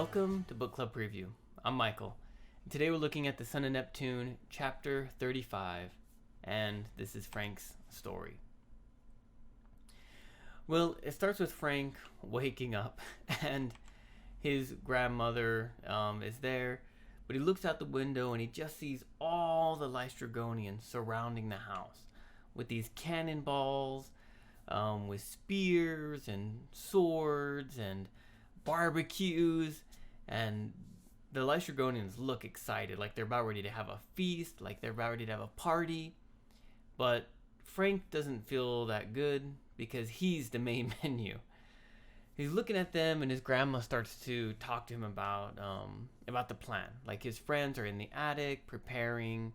Welcome to Book Club Preview. I'm Michael. Today we're looking at the Son of Neptune, chapter 35, and this is Frank's story. Well, it starts with Frank waking up, and his grandmother is there, but he looks out the window and he just sees all the Lystrogonians surrounding the house with these cannonballs, with spears and swords and barbecues, and the Lystrogonians look excited, like they're about ready to have a feast, like they're about ready to have a party. But Frank doesn't feel that good because he's the main menu. He's looking at them, and his grandma starts to talk to him about the plan. Like, his friends are in the attic preparing,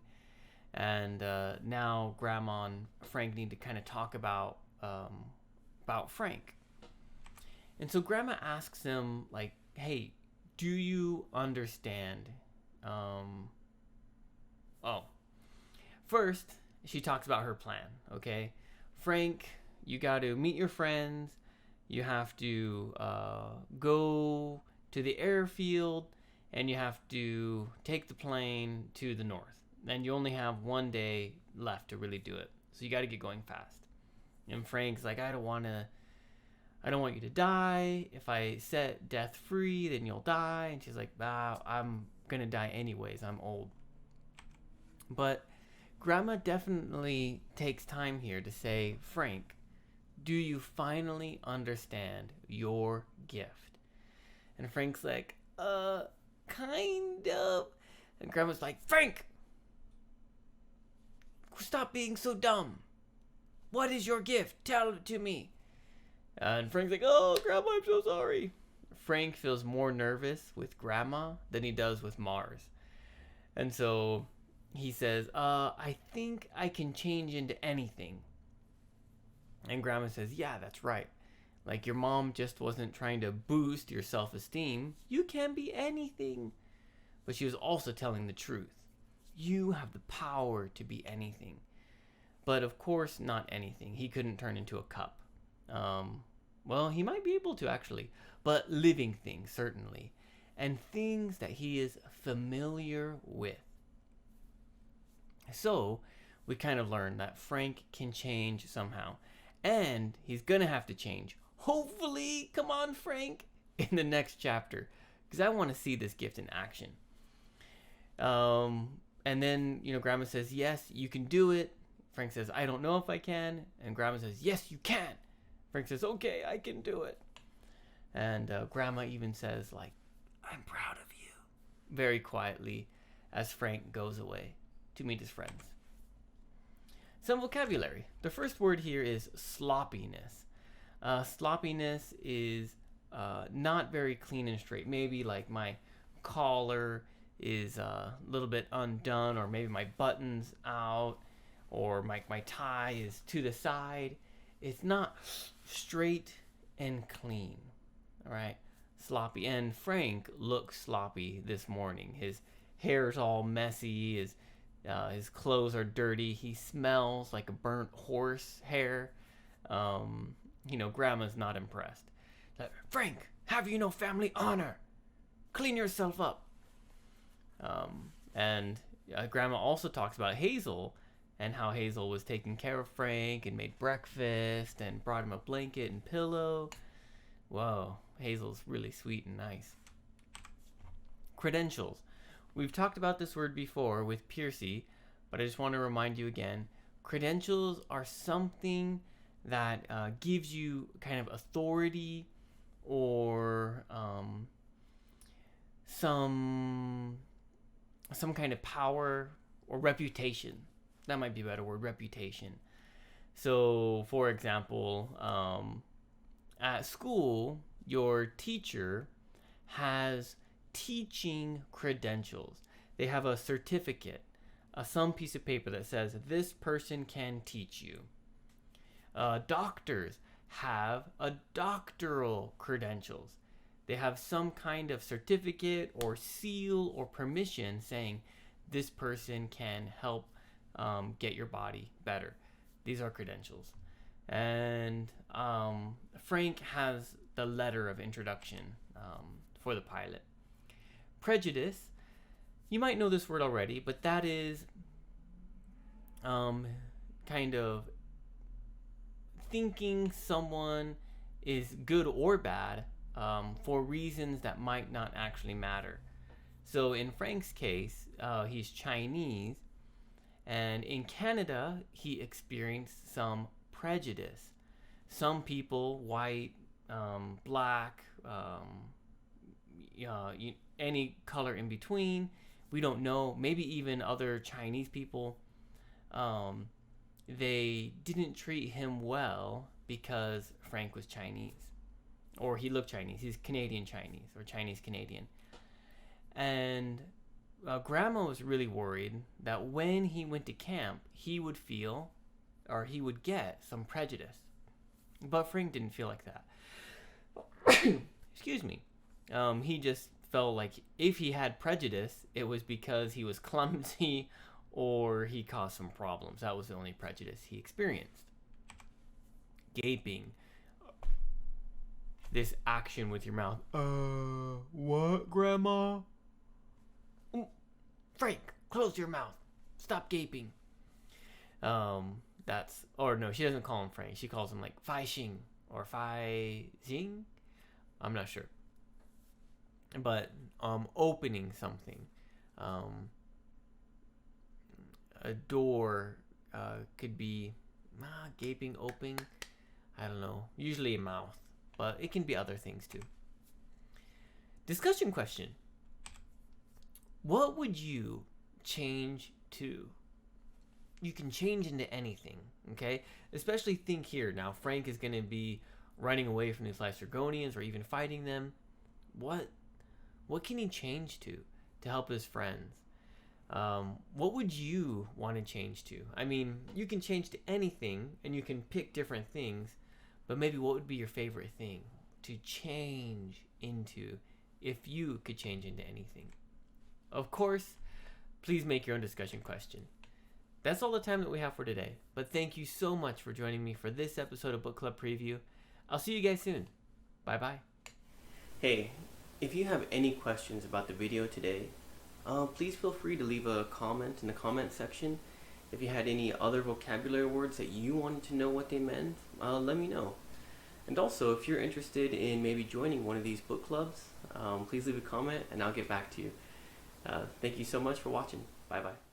and now Grandma and Frank need to kind of talk about Frank. And so Grandma asks him, like, hey, do you understand? First, she talks about her plan, okay? Frank, you got to meet your friends. You have to go to the airfield, and you have to take the plane to the north. And you only have one day left to really do it. So you got to get going fast. And Frank's like, I don't want you to die. If I set death free, then you'll die. And she's like, I'm going to die anyways. I'm old. But Grandma definitely takes time here to say, Frank, do you finally understand your gift? And Frank's like, kind of. And Grandma's like, Frank, stop being so dumb. What is your gift? Tell it to me. And Frank's like, oh, Grandma, I'm so sorry. Frank feels more nervous with Grandma than he does with Mars. And so he says, I think I can change into anything. And Grandma says, yeah, that's right. Like, your mom just wasn't trying to boost your self-esteem. You can be anything. But she was also telling the truth. You have the power to be anything. But of course, not anything. He couldn't turn into a cup. Well, he might be able to, actually. But living things, certainly. And things that he is familiar with. So, we kind of learned that Frank can change somehow. And he's going to have to change. Hopefully, come on, Frank, in the next chapter. Because I want to see this gift in action. And then, Grandma says, yes, you can do it. Frank says, I don't know if I can. And Grandma says, yes, you can. Frank says, okay, I can do it. And Grandma even says, like, I'm proud of you. Very quietly as Frank goes away to meet his friends. Some vocabulary. The first word here is sloppiness. Sloppiness is not very clean and straight. Maybe like my collar is a little bit undone, or maybe my button's out, or my tie is to the side. It's not straight and clean. All right, sloppy. And Frank looks sloppy this morning. His hair's all messy. His clothes are dirty. He smells like a burnt horse hair. Grandma's not impressed. Like, Frank, have you no family honor? Clean yourself up. And Grandma also talks about Hazel and how Hazel was taking care of Frank and made breakfast and brought him a blanket and pillow. Whoa, Hazel's really sweet and nice. Credentials. We've talked about this word before with Piercy, but I just want to remind you again. Credentials are something that gives you kind of authority or some kind of power or reputation. That might be a better word, reputation. So, for example, at school, your teacher has teaching credentials. They have a certificate, some piece of paper that says this person can teach you. Doctors have a doctoral credentials. They have some kind of certificate or seal or permission saying this person can help get your body better. These are credentials. And Frank has the letter of introduction for the pilot. Prejudice, you might know this word already, but that is kind of thinking someone is good or bad for reasons that might not actually matter. So in Frank's case, he's Chinese, and in Canada, he experienced some prejudice. Some people, white, black, any color in between, we don't know, maybe even other Chinese people, they didn't treat him well because Frank was Chinese. Or he looked Chinese. He's Canadian Chinese or Chinese Canadian. And Grandma was really worried that when he went to camp, he would feel or he would get some prejudice. But Frank didn't feel like that. Excuse me. He just felt like if he had prejudice, it was because he was clumsy or he caused some problems. That was the only prejudice he experienced. Gaping. This action with your mouth. What, Grandma? Frank, close your mouth. Stop gaping. Or no, she doesn't call him Frank. She calls him like Fai Xing or Fai Xing. I'm not sure. But opening something. A door could be gaping open. I don't know. Usually a mouth. But it can be other things too. Discussion question. What would you change to? You can change into anything, okay? Especially think here. Now, Frank is going to be running away from these Lystragonians or even fighting them. What can he change to help his friends? What would you want to change to? I mean, you can change to anything, and you can pick different things, but maybe what would be your favorite thing to change into if you could change into anything? Of course, please make your own discussion question. That's all the time that we have for today, but thank you so much for joining me for this episode of Book Club Preview. I'll see you guys soon. Bye-bye. Hey, if you have any questions about the video today, please feel free to leave a comment in the comment section. If you had any other vocabulary words that you wanted to know what they meant, let me know. And also, if you're interested in maybe joining one of these book clubs, please leave a comment and I'll get back to you. Thank you so much for watching. Bye-bye.